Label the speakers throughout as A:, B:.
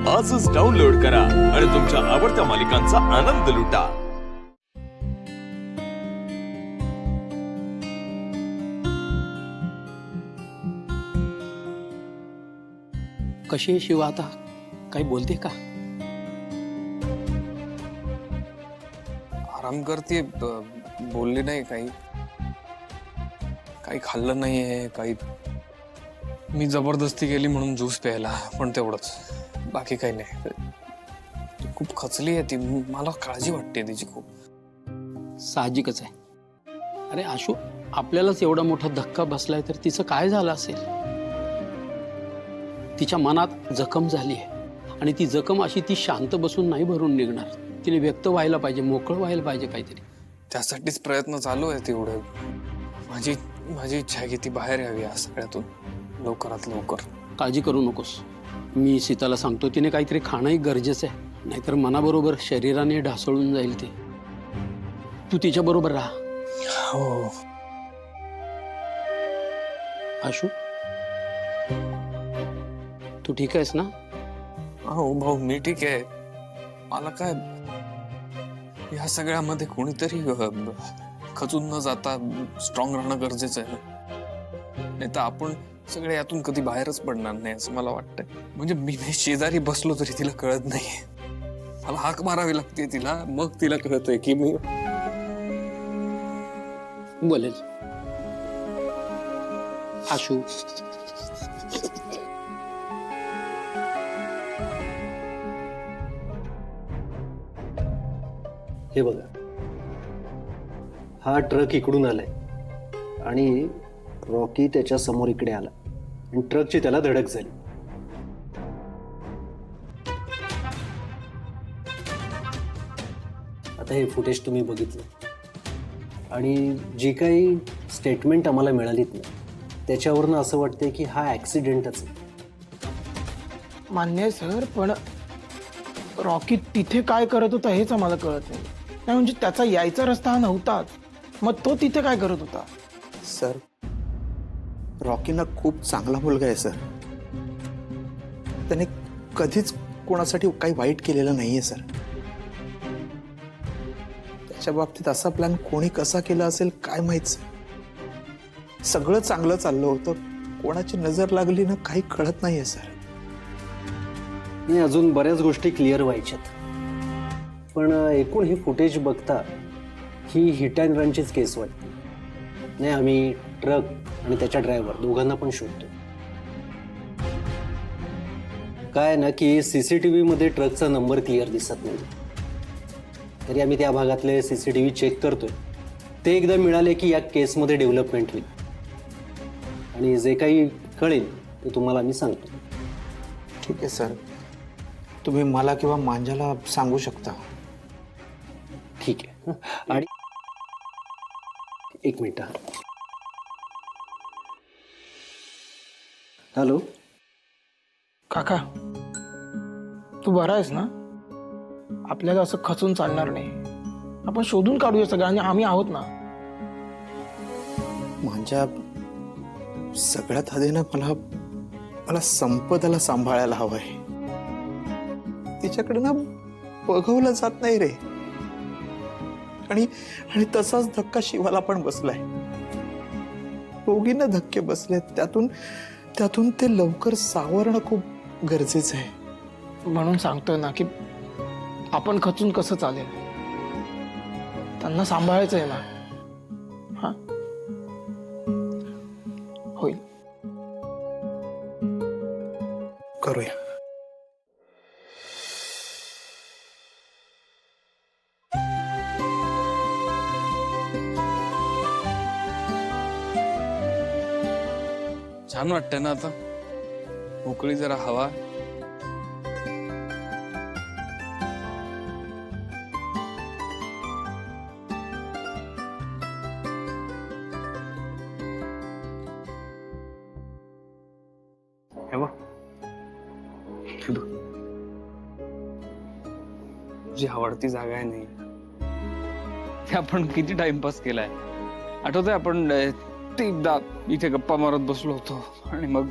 A: आजच डाउनलोड करा आणि तुमच्या आवडत्या मालिकांचा आनंद लुटा।
B: कशी आहे शिवा आता? काही बोलते का?
C: आराम करते, बोलली नाही काही, काही खाल्लं नाहीये काही। मी जबरदस्ती केली म्हणून ज्यूस प्यायला, पण तेवढंच, बाकी काही नाही। ती खूप खचली आहे ती, मला काळजी वाटते तिची खूप।
B: साहजिकच आहे। अरे आशू, आपल्यालाच एवढा मोठा धक्का बसलाय तर तिचं काय झालं असेल? तिच्या मनात जखम झाली आहे आणि ती जखम अशी ती शांत बसून नाही भरून निघणार। तिने व्यक्त व्हायला पाहिजे, मोकळं व्हायला पाहिजे काहीतरी।
C: त्यासाठीच प्रयत्न चालू आहे तेवढे। माझी इच्छा आहे की ती बाहेर यावी या सगळ्यातून लवकरात लवकर।
B: काळजी करू नकोस, मी सीताला सांगतो तिने काहीतरी खाणंही गरजेचं आहे, नाहीतर मनाबरोबर शरीराने ढासळून जाईल ते। तू तिच्या बरोबर राहा।
C: हो
B: आशू, तू ठीक आहेस ना?
C: हो भाऊ, मी ठीक आहे। मला काय या सगळ्यामध्ये कोणीतरी खचून न जाता स्ट्रॉंग राहणं गरजेचं आहे, नाही तर आपण सगळे यातून कधी बाहेरच पडणार नाही असं मला वाटतंय। म्हणजे मी शेजारी बसलो तरी तिला कळत नाही, मला हाक मारावी लागते तिला, मग तिला कळतंय की मी
B: बोलेल। आशू,
D: हे बघा, हा ट्रक इकडून आलाय आणि रॉकी त्याच्या समोर इकडे आला आणि ट्रकची त्याला धडक झाली। आता हे फुटेज तुम्ही बघितलं आणि जी काही स्टेटमेंट आम्हाला मिळालीत ना, त्याच्यावरनं असं वाटतंय की हा ॲक्सिडेंटच आहे।
E: मान्य आहे सर, पण रॉकी तिथे काय करत होता हेच आम्हाला कळत नाही। नाही म्हणजे त्याचा यायचा रस्ता हा नव्हताच, मग तो तिथे काय करत होता?
F: सर, रॉकी ना खूप चांगला मुलगा आहे सर। त्याने कधीच कोणासाठी काही वाईट केलेलं नाहीये सर। त्याच्या बाबतीत असा प्लॅन कोणी कसा केला असेल काय माहित सर। सगळं चांगलं चाललं होतं, कोणाची नजर लागली ना काही कळत नाहीये सर।
D: नाही, अजून बऱ्याच गोष्टी क्लिअर व्हायच्यात, पण एकूण हे फुटेज बघता ही हिट अँड रनचीच केस वाटते। नाही, आम्ही ट्रक आणि त्याच्या ड्रायव्हर दोघांना पण शोधतो। काय ना की CCTV मध्ये ट्रकचा नंबर क्लिअर दिसत नाही, तरी आम्ही त्या भागातले CCTV चेक करतोय। ते एकदा मिळाले की या केसमध्ये डेव्हलपमेंट होईल आणि जे काही कळेल ते तुम्हाला आम्ही सांगतो।
F: ठीक आहे सर, तुम्ही मला किंवा मांजाला सांगू शकता।
D: ठीक आहे, आणि एक मिनिट। हॅलो
E: काका, तू बरा आहेस ना? आपल्याला असं खचून चालणार नाही, आपण शोधून काढूया सगळं आणि आम्ही आहोत ना।
F: मांजा, सगळ्यात आधी ना मला संपदाला सांभाळायला हवंय। तिच्याकडे ना बघवलं जात नाही रे, आणि तसाच धक्का शिवाला पण बसलाय। दोघींना धक्के बसले, त्यातून ते लवकर सावरणं खूप गरजेचं आहे।
E: म्हणून सांगतोय ना की आपण खचून कसं चालेल, त्यांना सांभाळायचं आहे ना। हा, होईल,
F: करूया।
C: छान वाटतंय ना आता, मोकळी जरा हवा। हे बघ, तुझी आवडती जागा आहे नाही, ते आपण किती टाइमपास केलाय। आठवतंय आपण ते एकदा इथे गप्पा मारत बसलो होतो आणि मग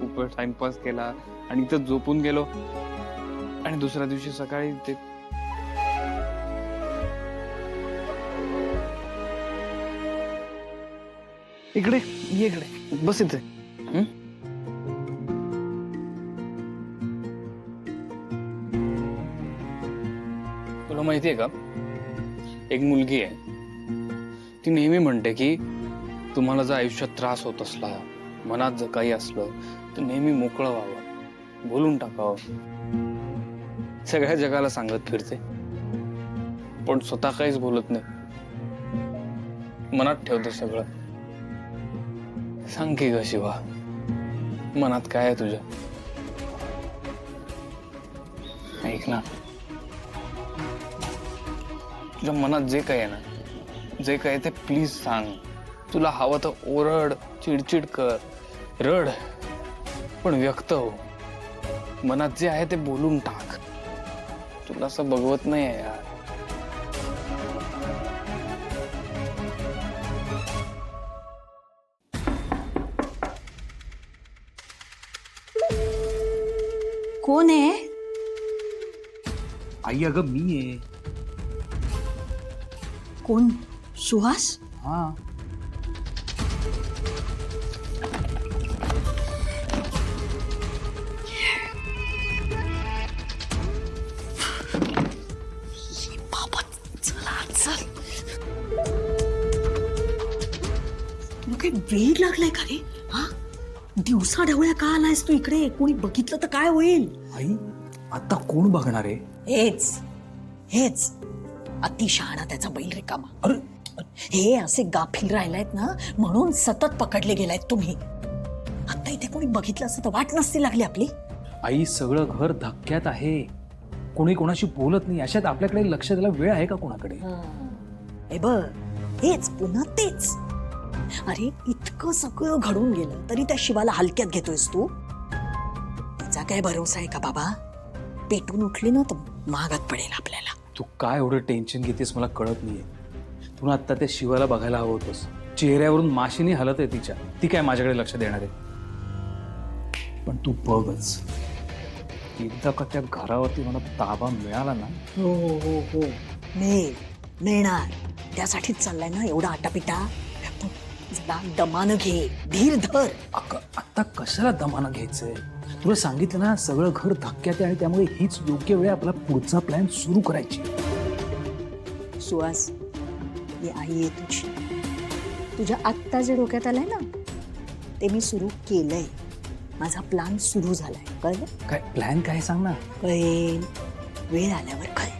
C: खूप वेळ टाइमपास केला, आणि इथं झोपून गेलो आणि दुसऱ्या दिवशी सकाळी ते इकडे ये, इकडे बस इथे. हं? तुला माहितीये का, एक मुलगी आहे, ती नेहमी म्हणते की तुम्हाला जर आयुष्यात त्रास होत असला, मनात जर काही असलं तर नेहमी मोकळं व्हावं, बोलून टाकावं. सगळ्या जगाला सांगत फिरते, पण स्वतः काहीच बोलत नाही, मनात ठेवते सगळं. सांग की ग शिवा, मनात काय आहे तुझ्या? ऐक ना, तुझ्या मनात जे काही आहे ना, जे काही आहे ते प्लीज सांग. तुला हवं तर ओरड, चिडचिड कर, रड, पण व्यक्त हो. मनात जे आहे ते बोलून टाक. तुला असं बघवत नाही आहे यार.
G: कोण आहे?
H: आई अगं मी आहे.
G: कोण? सुहास?
H: हा
G: बाबा चला चल. तुला काही वेळ लागलाय का रे? हा, दिवसा ढवळ्या का आलायस तू इकडे? कोणी बघितलं तर काय होईल?
H: आई आता कोण बघणार आहे?
G: हेच हेच अतिशहाणा त्याचा बैल रिकामा.
H: अरे
G: हे असे गाफील राहिलायत ना, म्हणून सतत पकडले गेलायत तुम्ही. आता इथे कोणी बघितलं असतं तर वाट नसती लागली आपली.
H: आई सगळं घर धक्क्यात आहे, कोणी कोणाशी बोलत नाही. अशात आपल्याकडे लक्ष द्यायला वेळ आहे का कोणाकडे?
G: हे बघ, हेच पुन्हा तेच. अरे इतकं सगळं घडून गेलं तरी त्या शिवाला हलक्यात घेतोयस तू? तिचा काय भरोसा आहे का बाबा? पेटून उठली ना तर महागात पडेल आपल्याला.
H: तू काय एवढं टेन्शन घेतेस मला कळत नाहीये. तू आता त्या शिवाला बघायला हवं होतंस. चेहऱ्यावरून माशिनी हलत आहे तिच्या. ती काय माझ्याकडे लक्ष देणार आहे? पण तू बघच, एकदा का त्या घरावरती मला ताबा मिळाला ना.
G: हो हो हो हो, मिळणार. त्यासाठीच चाललाय ना एवढा आटापिटा. जरा दमानं घे, धीर धर.
H: आता कशाला दमानं घ्यायचंय? तुला सांगितलं ना, सगळं घर धक्क्यात आहे आणि त्यामुळे हीच योग्य वेळ आपला पुढचा प्लॅन सुरू करायची.
G: सुहास, ही आई आहे तुझी. तुझ्या आत्ता जे डोक्यात आलंय ना, ते मी सुरू केलंय. माझा प्लॅन सुरू झालाय. कळलं?
H: काय प्लॅन काय सांग ना.
G: कळेल, वेळ आल्यावर कळेल.